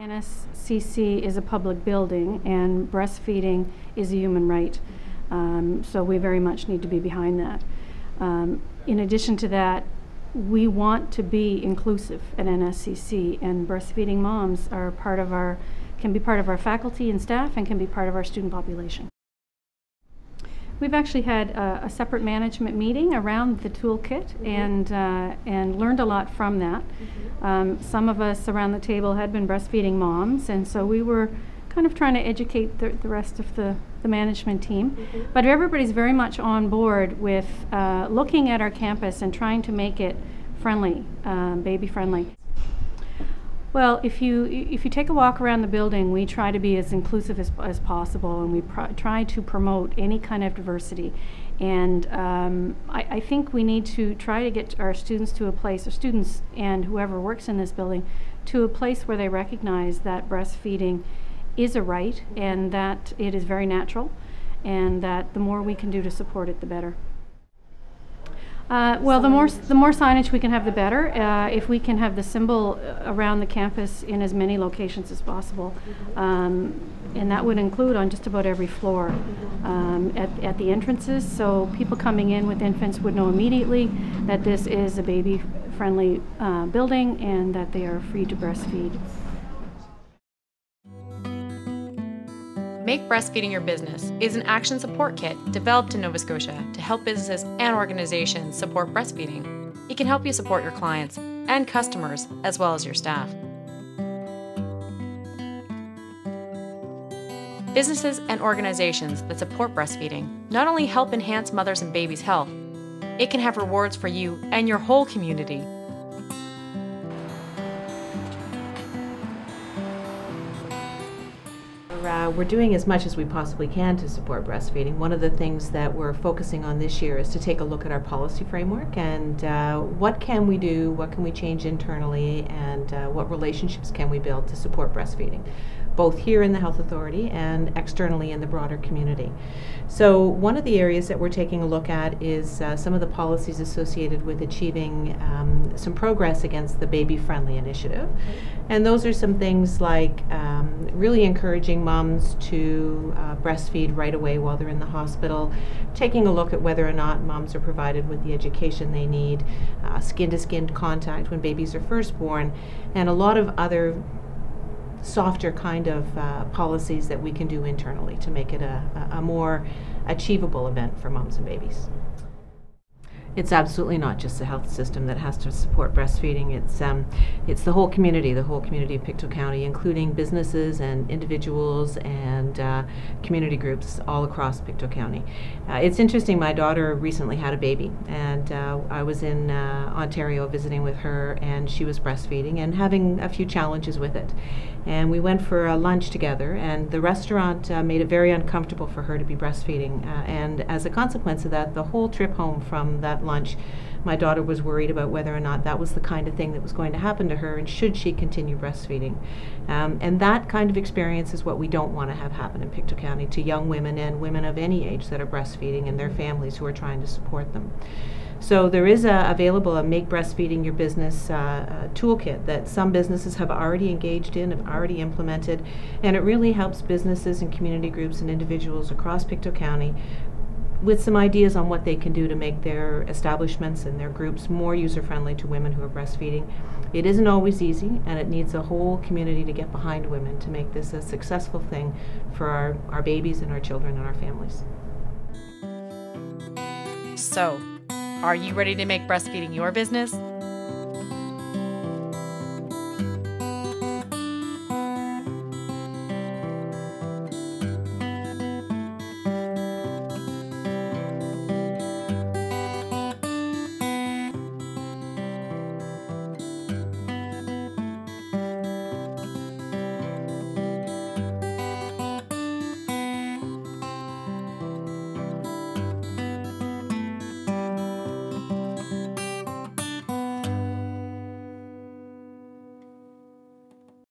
NSCC is a public building and breastfeeding is a human right, so we very much need to be behind that. In addition to that, we want to be inclusive at NSCC, and breastfeeding moms are can be part of our faculty and staff and can be part of our student population. We've actually had a separate management meeting around the toolkit and learned a lot from that. Some of us around the table had been breastfeeding moms, and so we were kind of trying to educate the rest of the management team. But everybody's very much on board with looking at our campus and trying to make it friendly, baby friendly. Well, if you take a walk around the building, we try to be as inclusive as possible, and we try to promote any kind of diversity. And I think we need to try to get our students to a place, or students and whoever works in this building, to a place where they recognize that breastfeeding is a right and that it is very natural, and that the more we can do to support it, the better. Well, the more signage we can have, the better. If we can have the symbol around the campus in as many locations as possible, and that would include on just about every floor at the entrances, so people coming in with infants would know immediately that this is a baby-friendly building and that they are free to breastfeed. Make Breastfeeding Your Business is an action support kit developed in Nova Scotia to help businesses and organizations support breastfeeding. It can help you support your clients and customers as well as your staff. Businesses and organizations that support breastfeeding not only help enhance mothers' and babies' health, it can have rewards for you and your whole community. We're doing as much as we possibly can to support breastfeeding. One of the things that we're focusing on this year is to take a look at our policy framework and what can we do, what can we change internally, and what relationships can we build to support breastfeeding, both here in the Health Authority and externally in the broader community. So one of the areas that we're taking a look at is some of the policies associated with achieving some progress against the Baby Friendly Initiative. And those are some things like really encouraging moms to breastfeed right away while they're in the hospital, taking a look at whether or not moms are provided with the education they need, skin-to-skin contact when babies are first born, and a lot of other softer kind of policies that we can do internally to make it a more achievable event for moms and babies. It's absolutely not just the health system that has to support breastfeeding. It's the whole community of Pictou County, including businesses and individuals and community groups all across Pictou County. It's interesting, my daughter recently had a baby, and I was in Ontario visiting with her, and she was breastfeeding and having a few challenges with it. And we went for a lunch together, and the restaurant made it very uncomfortable for her to be breastfeeding. And as a consequence of that, the whole trip home from that lunch, my daughter was worried about whether or not that was the kind of thing that was going to happen to her, and should she continue breastfeeding. And that kind of experience is what we don't want to have happen in Pictou County to young women and women of any age that are breastfeeding and their families who are trying to support them. So there is available a Make Breastfeeding Your Business toolkit that some businesses have already engaged in, have already implemented, and it really helps businesses and community groups and individuals across Pictou County with some ideas on what they can do to make their establishments and their groups more user-friendly to women who are breastfeeding. It isn't always easy, and it needs a whole community to get behind women to make this a successful thing for our babies and our children and our families. So, are you ready to make breastfeeding your business?